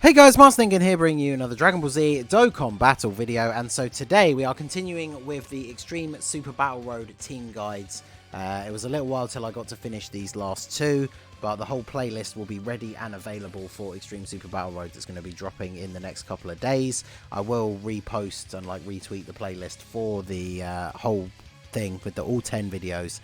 Hey guys, Marstingan here bringing you another Dragon Ball Z Dokkan battle video, and so today we are continuing with the Extreme Super Battle Road team guides. It was a little while till I got to finish these last two, but the whole playlist will be ready and available for Extreme Super Battle Road that's going to be dropping in the next couple of days. I will repost and retweet the playlist for the whole thing with the all 10 videos.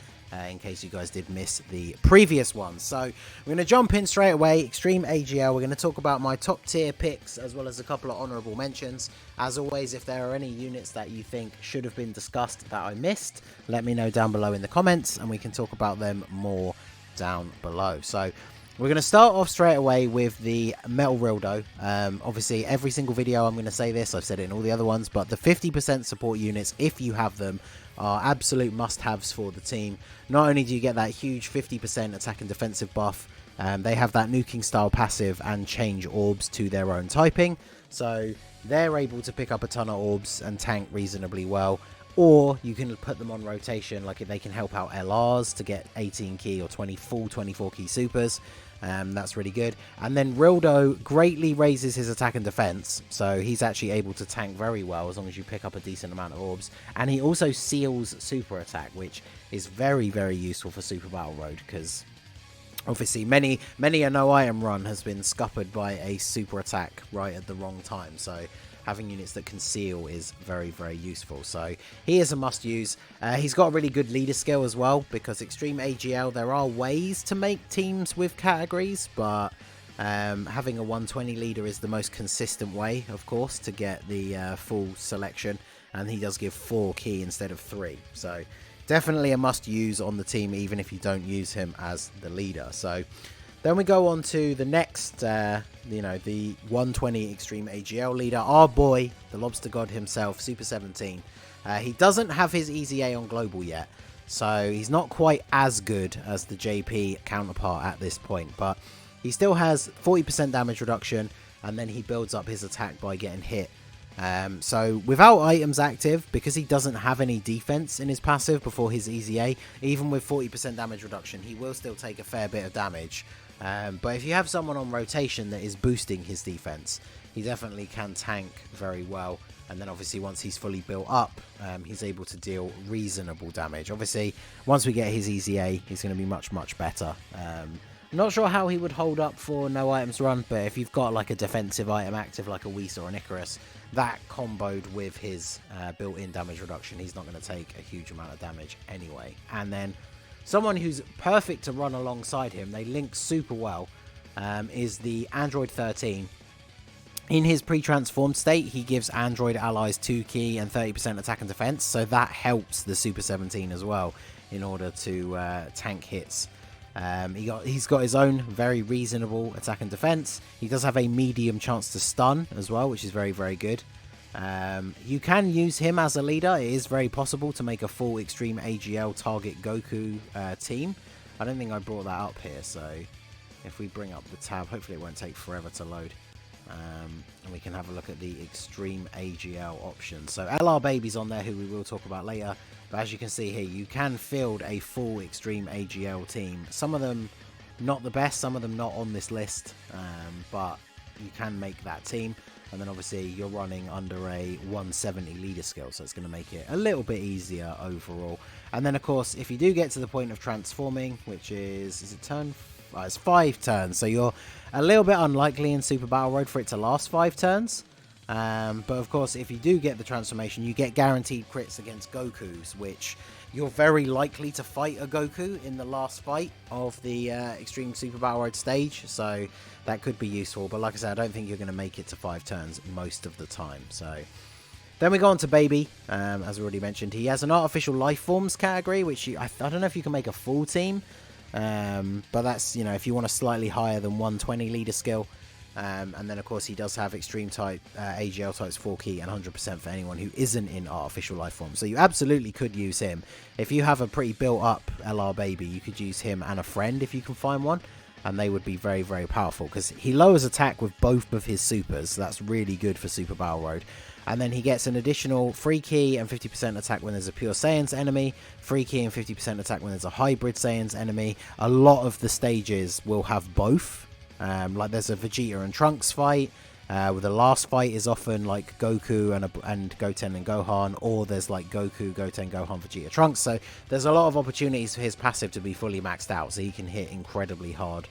In case you guys did miss the previous ones. So we're going to jump in straight away. Extreme AGL. We're going to talk about my top tier picks as well as a couple of honourable mentions. As always, if there are any units that you think should have been discussed that I missed, let me know down below in the comments and we can talk about them more down below. So we're going to start off straight away with the Metal Rildo. Obviously, every single video I'm going to say this. I've said it in all the other ones, but the 50% support units, if you have them, are absolute must-haves for the team. Not only do you get that huge 50% attack and defensive buff, they have that nuking style passive and change orbs to their own typing. So they're able to pick up a ton of orbs and tank reasonably well. Or you can put them on rotation, like they can help out LRs to get 18 key or 24 key supers. That's really good. And then Rildo greatly raises his attack and defense, so he's actually able to tank very well as long as you pick up a decent amount of orbs. And he also seals super attack, which is very, very useful for Super Battle Road, because obviously many a no item run has been scuppered by a super attack right at the wrong time. So having units that can seal is very, very useful. So he is a must-use. He's got a really good leader skill as well, because Extreme AGL, there are ways to make teams with categories, but having a 120 leader is the most consistent way, of course, to get the full selection. And he does give 4 key instead of 3. So definitely a must-use on the team, even if you don't use him as the leader. So then we go on to the next, the 120 Extreme AGL leader, our boy, the Lobster God himself, Super 17. He doesn't have his Easy A on Global yet, so he's not quite as good as the JP counterpart at this point, but he still has 40% damage reduction, and then he builds up his attack by getting hit. So without items active, because he doesn't have any defense in his passive before his Easy A, even with 40% damage reduction, he will still take a fair bit of damage. But if you have someone on rotation that is boosting his defense, he definitely can tank very well. And then obviously once he's fully built up, he's able to deal reasonable damage. Obviously, once we get his Easy A, he's going to be much, much better. I'm not sure how he would hold up for no items run, but if you've got like a defensive item active like a Whis or an Icarus, that comboed with his built-in damage reduction, he's not going to take a huge amount of damage anyway. And then someone who's perfect to run alongside him, they link super well, is the Android 13. In his pre-transformed state, he gives Android allies 2 key and 30% attack and defense, so that helps the Super 17 as well in order to tank hits. He's got his own very reasonable attack and defense. He does have a medium chance to stun as well, which is very, very good. You can use him as a leader. It is very possible to make a full Extreme AGL target Goku team. I don't think I brought that up here, so if we bring up the tab, hopefully it won't take forever to load. And we can have a look at the Extreme AGL options. So LR Baby's on there, who we will talk about later. But as you can see here, you can field a full Extreme AGL team. Some of them not the best, some of them not on this list, but you can make that team. And then obviously you're running under a 170 leader skill, so it's going to make it a little bit easier overall. And then of course, if you do get to the point of transforming, which is it turn? It's 5 turns, so you're a little bit unlikely in Super Battle Road for it to last 5 turns. But of course, if you do get the transformation, you get guaranteed crits against Gokus, which you're very likely to fight a Goku in the last fight of the Extreme Super Battle Road stage, so that could be useful. But like I said, I don't think you're going to make it to 5 turns most of the time. So then we go on to Baby. As I already mentioned, he has an artificial life forms category, which I don't know if you can make a full team, but that's, if you want a slightly higher than 120 leader skill. And then of course he does have extreme type AGL types 4 key and 100% for anyone who isn't in artificial life form, so you absolutely could use him. If you have a pretty built up LR Baby, you could use him and a friend if you can find one, and they would be very, very powerful because he lowers attack with both of his supers, so that's really good for Super Battle Road. And then he gets an additional 3 key and 50% attack when there's a pure Saiyans enemy, 3 key and 50% attack when there's a hybrid Saiyans enemy. A lot of the stages will have both, Like there's a Vegeta and Trunks fight. Where the last fight is often like Goku and Goten and Gohan, or there's like Goku, Goten, Gohan, Vegeta, Trunks. So there's a lot of opportunities for his passive to be fully maxed out, so he can hit incredibly hard.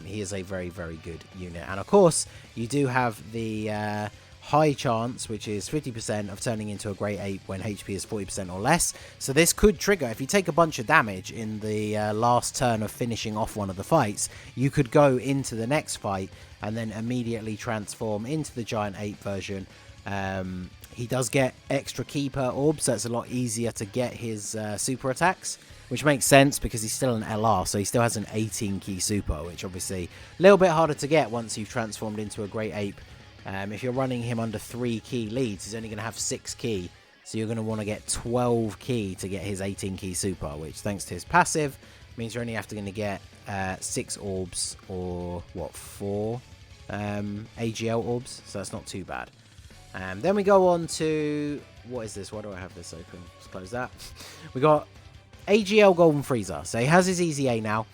He is a very, very good unit. And of course, you do have the high chance, which is 50% of turning into a Great Ape when HP is 40% or less. So this could trigger, if you take a bunch of damage in the last turn of finishing off one of the fights, you could go into the next fight and then immediately transform into the Giant Ape version. He does get extra ki per orb, so it's a lot easier to get his super attacks, which makes sense because he's still an LR, so he still has an 18 ki super, which obviously a little bit harder to get once you've transformed into a Great Ape. If you're running him under 3 ki leads, he's only going to have 6 ki, so you're going to want to get 12 ki to get his 18 ki super, which thanks to his passive means you're only going to get 6 orbs, or what, 4 AGL orbs, so that's not too bad. Then we go on to, what is this? Why do I have this open? Let's close that. We got AGL Golden Frieza. So he has his Easy A now.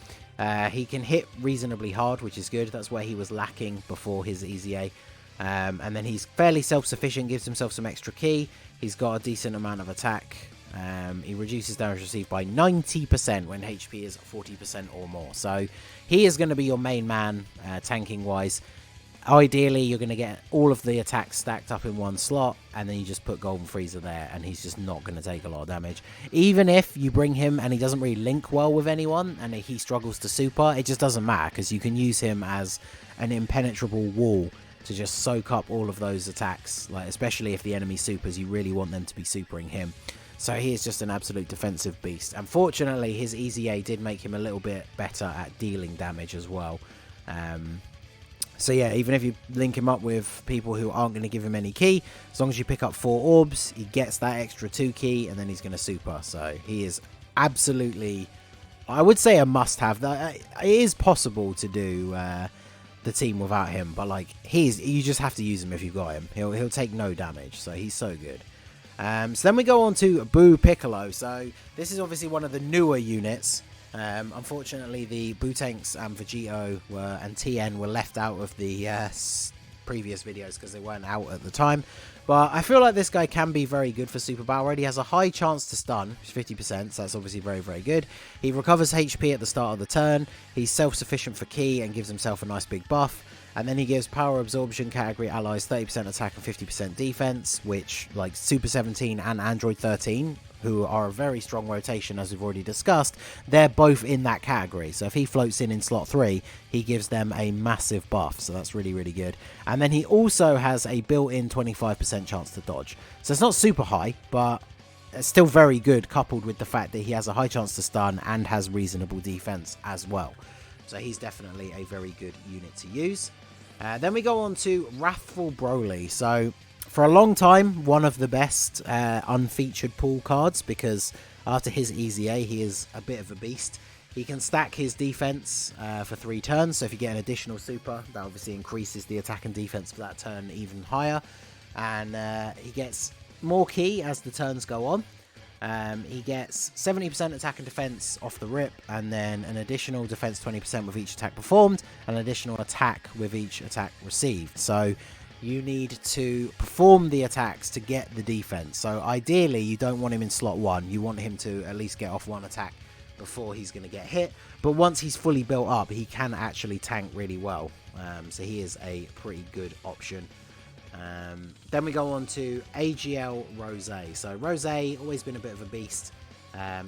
He can hit reasonably hard, which is good. That's where he was lacking before his Easy A. And then he's fairly self-sufficient, gives himself some extra ki. He's got a decent amount of attack. He reduces damage received by 90% when HP is 40% or more. So he is going to be your main man, tanking-wise. Ideally, you're going to get all of the attacks stacked up in one slot, and then you just put Golden Frieza there, and he's just not going to take a lot of damage. Even if you bring him and he doesn't really link well with anyone, and he struggles to super, it just doesn't matter, because you can use him as an impenetrable wall to just soak up all of those attacks, like especially if the enemy supers, you really want them to be supering him. So he is just an absolute defensive beast. Unfortunately, his Easy A did make him a little bit better at dealing damage as well. So yeah, even if you link him up with people who aren't going to give him any ki, as long as you pick up 4 orbs, he gets that extra 2 ki, and then he's going to super. So he is absolutely, I would say, a must-have. It is possible to do the team without him, but like you just have to use him if you've got him. He'll take no damage, so he's so good. So then we go on to Buu Piccolo. So this is obviously one of the newer units. Unfortunately, the Buu-Tanks and Vegito and TN were left out of the previous videos because they weren't out at the time. But I feel like this guy can be very good for Super Battle Road. He has a high chance to stun, which is 50%, so that's obviously very, very good. He recovers HP at the start of the turn. He's self-sufficient for ki and gives himself a nice big buff. And then he gives Power Absorption category allies 30% attack and 50% defense, which, like Super 17 and Android 13, who are a very strong rotation, as we've already discussed, they're both in that category. So if he floats in slot 3, he gives them a massive buff. So that's really, really good. And then he also has a built-in 25% chance to dodge. So it's not super high, but it's still very good, coupled with the fact that he has a high chance to stun and has reasonable defense as well. So he's definitely a very good unit to use. Then we go on to Wrathful Broly. So for a long time, one of the best unfeatured pool cards, because after his Easy A, he is a bit of a beast. He can stack his defense for 3 turns, so if you get an additional super, that obviously increases the attack and defense for that turn even higher. And he gets more ki as the turns go on. He gets 70% attack and defense off the rip, and then an additional defense 20% with each attack performed, and an additional attack with each attack received. So you need to perform the attacks to get the defense. So ideally, you don't want him in slot 1. You want him to at least get off 1 attack before he's going to get hit. But once he's fully built up, he can actually tank really well. So he is a pretty good option. Then we go on to AGL Rose. So Rose, always been a bit of a beast.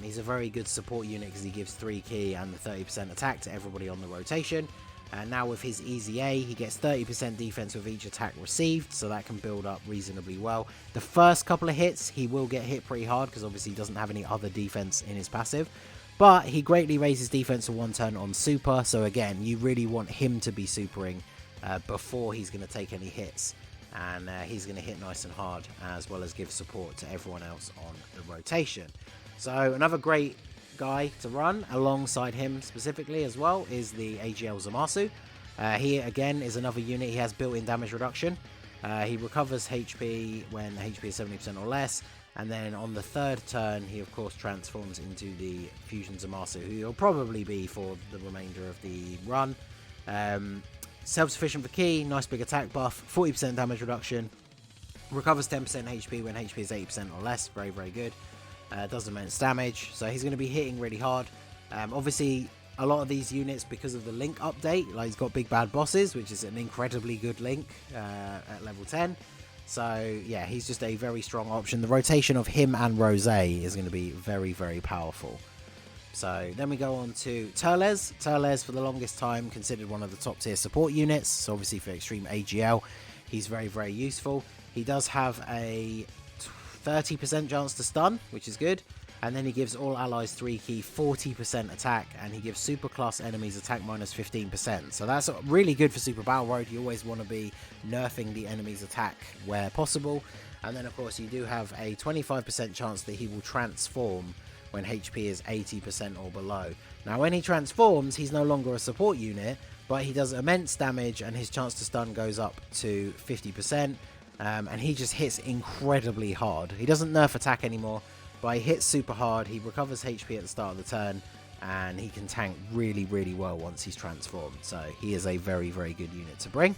He's a very good support unit because he gives 3 ki and the 30% attack to everybody on the rotation. And now with his Easy A, he gets 30% defense with each attack received, so that can build up reasonably well. The first couple of hits, he will get hit pretty hard because obviously he doesn't have any other defense in his passive. But he greatly raises defense for 1 turn on super, so again, you really want him to be supering before he's going to take any hits. And he's going to hit nice and hard, as well as give support to everyone else on the rotation. So another great guy to run alongside him specifically as well is the AGL Zamasu. He again is another unit. He has built-in damage reduction. He recovers HP when HP is 70% or less, and then on the 3rd turn he of course transforms into the Fusion Zamasu, who he'll probably be for the remainder of the run. self-sufficient for ki, nice big attack buff, 40% damage reduction, recovers 10% HP when HP is 80% or less, very, very good. Does immense damage, so he's going to be hitting really hard. Obviously, a lot of these units, because of the Link update, like he's got Big Bad Bosses, which is an incredibly good Link at level 10. So, yeah, he's just a very strong option. The rotation of him and Rose is going to be very, very powerful. So, then we go on to Turles. Turles, for the longest time, considered one of the top-tier support units. So, obviously, for Extreme AGL, he's very, very useful. He does have a 30% chance to stun, which is good. And then he gives all allies 3 ki, 40% attack, and he gives super class enemies attack minus 15%. So that's really good for Super Battle Road. You always want to be nerfing the enemy's attack where possible. And then, of course, you do have a 25% chance that he will transform when HP is 80% or below. Now, when he transforms, he's no longer a support unit, but he does immense damage, and his chance to stun goes up to 50%. And he just hits incredibly hard. He doesn't nerf attack anymore, but he hits super hard. He recovers HP at the start of the turn, and he can tank really, really well once he's transformed. So he is a very, very good unit to bring.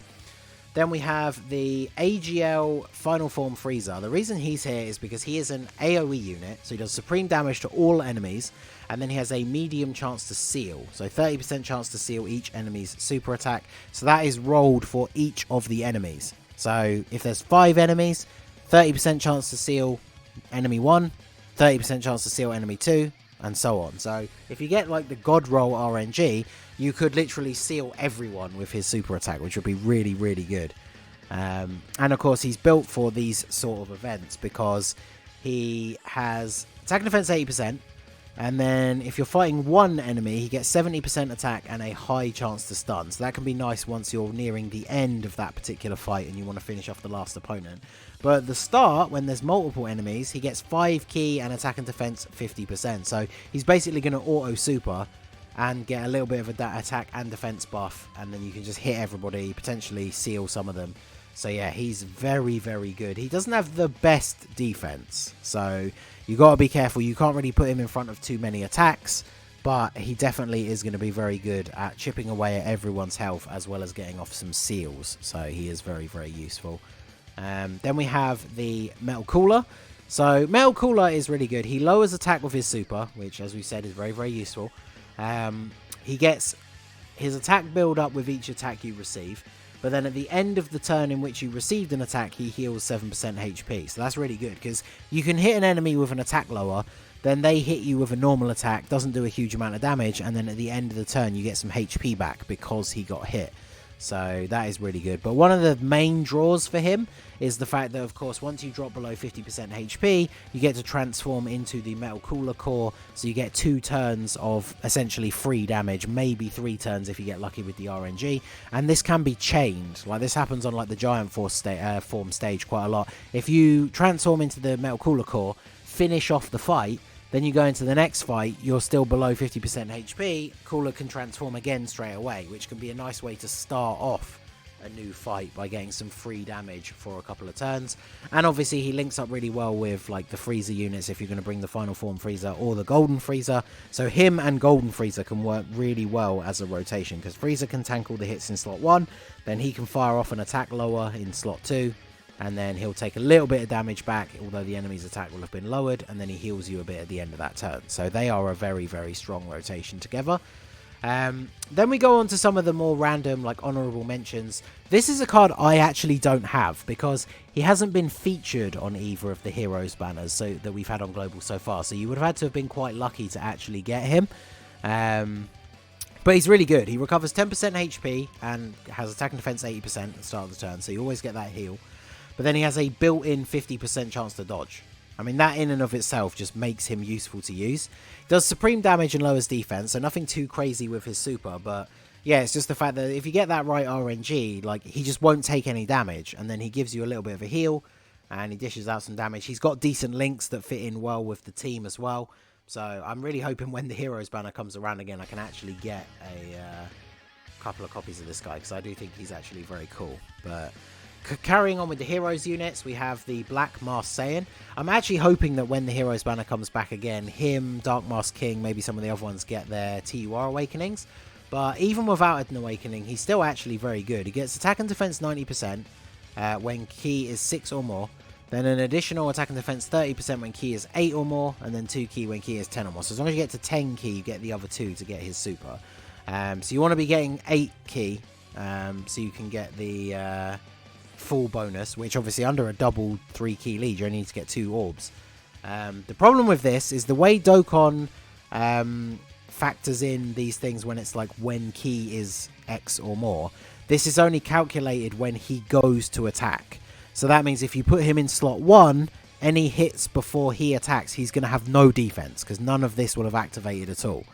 Then we have the AGL Final Form Frieza. The reason he's here is because he is an AoE unit, so he does supreme damage to all enemies, and then he has a medium chance to seal. So 30% chance to seal each enemy's super attack. So that is rolled for each of the enemies. So if there's 5 enemies, 30% chance to seal enemy 1, 30% chance to seal enemy 2, and so on. So if you get like the God Roll RNG, you could literally seal everyone with his super attack, which would be really, really good. And of course, he's built for these sort of events because he has attack and defense 80%. And then if you're fighting one enemy, he gets 70% attack and a high chance to stun. So that can be nice once you're nearing the end of that particular fight and you want to finish off the last opponent. But at the start, when there's multiple enemies, he gets 5 ki and attack and defense 50%. So he's basically going to auto super and get a little bit of a attack and defense buff. And then you can just hit everybody, potentially seal some of them. So yeah, he's very, very good. He doesn't have the best defense, so you got to be careful. You can't really put him in front of too many attacks, but he definitely is going to be very good at chipping away at everyone's health as well as getting off some seals. So he is very, very useful. Then we have the Metal Cooler. So Metal Cooler is really good. He lowers attack with his super, which as we said is very, very useful. He gets his attack build up with each attack you receive. But then at the end of the turn in which you received an attack, he heals 7% HP. So that's really good, because you can hit an enemy with an attack lower, then they hit you with a normal attack, doesn't do a huge amount of damage, and then at the end of the turn you get some HP back because he got hit. So that is really good. But one of the main draws for him is the fact that, of course, once you drop below 50% HP, you get to transform into the Metal Cooler Core. So you get 2 turns of essentially free damage, maybe 3 turns if you get lucky with the RNG. And this can be chained. Like this happens on like the Giant Form stage quite a lot. If you transform into the Metal Cooler Core, finish off the fight, then you go into the next fight, you're still below 50% HP, Cooler can transform again straight away, which can be a nice way to start off a new fight by getting some free damage for a couple of turns. And obviously he links up really well with like the Frieza units if you're going to bring the Final Form Frieza or the Golden Frieza. So him and Golden Frieza can work really well as a rotation, because Frieza can tank all the hits in slot 1, then he can fire off an attack lower in slot 2, and then he'll take a little bit of damage back, although the enemy's attack will have been lowered, and then he heals you a bit at the end of that turn. So they are a very, very strong rotation together. Then we go on to some of the more random, like, honourable mentions. This is a card I actually don't have, because he hasn't been featured on either of the Heroes banners that we've had on Global so far. So you would have had to have been quite lucky to actually get him. But he's really good. He recovers 10% HP and has attack and defense 80% at the start of the turn, so you always get that heal. But then he has a built-in 50% chance to dodge. I mean, that in and of itself just makes him useful to use. Does supreme damage and lowers defense, so nothing too crazy with his super. But yeah, it's just the fact that if you get that right RNG, like, he just won't take any damage. And then he gives you a little bit of a heal, and he dishes out some damage. He's got decent links that fit in well with the team as well. So I'm really hoping when the Heroes banner comes around again, I can actually get a couple of copies of this guy, because I do think he's actually very cool. But carrying on with the Heroes units, we have the Black Mask Saiyan. I'm actually hoping that when the Heroes banner comes back again, him, Dark Mask King, maybe some of the other ones get their TUR Awakenings. But even without an awakening, he's still actually very good. He gets attack and defense 90% when ki is 6 or more. Then an additional attack and defense 30% when ki is 8 or more. And then 2 ki when ki is 10 or more. So as long as you get to 10 ki, you get the other 2 to get his super. So you want to be getting 8 ki. So you can get the full bonus. Which obviously under a double 3 ki lead, you only need to get 2 orbs. The problem with this is the way Dokkan factors in these things when it's like when ki is X or more. This is only calculated when he goes to attack. So that means if you put him in slot 1, any hits before he attacks, he's going to have no defense because none of this will have activated at all.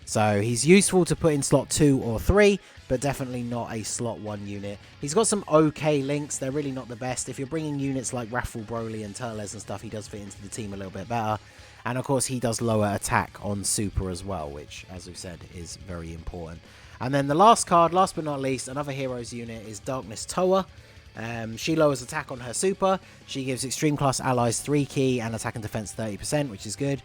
So he's useful to put in slot 2 or 3, but definitely not a slot 1 unit. He's got some okay links. They're really not the best. If you're bringing units like Wrathful Broly and Turles and stuff, he does fit into the team a little bit better. And of course, he does lower attack on super as well, which, as we've said, is very important. And then the last card, last but not least, another heroes unit is Darkness Toa. She lowers attack on her super. She gives extreme class allies 3 ki and attack and defense 30%, which is good.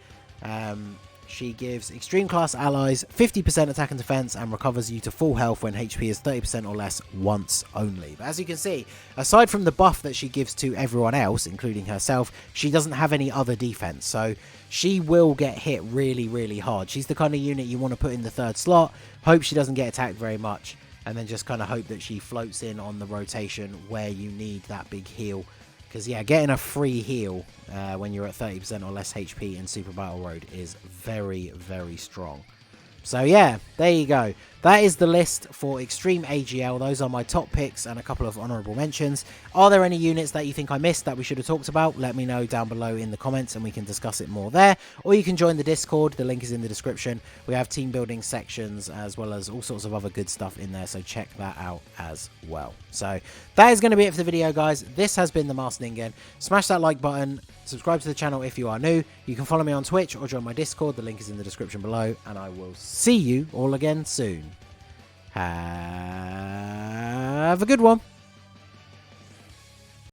She gives extreme class allies 50% attack and defense and recovers you to full health when HP is 30% or less once only. But as you can see, aside from the buff that she gives to everyone else, including herself, she doesn't have any other defense. So she will get hit really, really hard. She's the kind of unit you want to put in the 3rd slot. Hope she doesn't get attacked very much. And then just kind of hope that she floats in on the rotation where you need that big heal. Because, yeah, getting a free heal when you're at 30% or less HP in Super Battle Road is very, very strong. So, yeah, there you go. That is the list for Extreme AGL. Those are my top picks and a couple of honourable mentions. Are there any units that you think I missed that we should have talked about? Let me know down below in the comments and we can discuss it more there. Or you can join the Discord. The link is in the description. We have team building sections as well as all sorts of other good stuff in there. So check that out as well. So that is going to be it for the video, guys. This has been the Masked Ningen. Smash that like button. Subscribe to the channel if you are new. You can follow me on Twitch or join my Discord. The link is in the description below. And I will see you all again soon. Have a good one.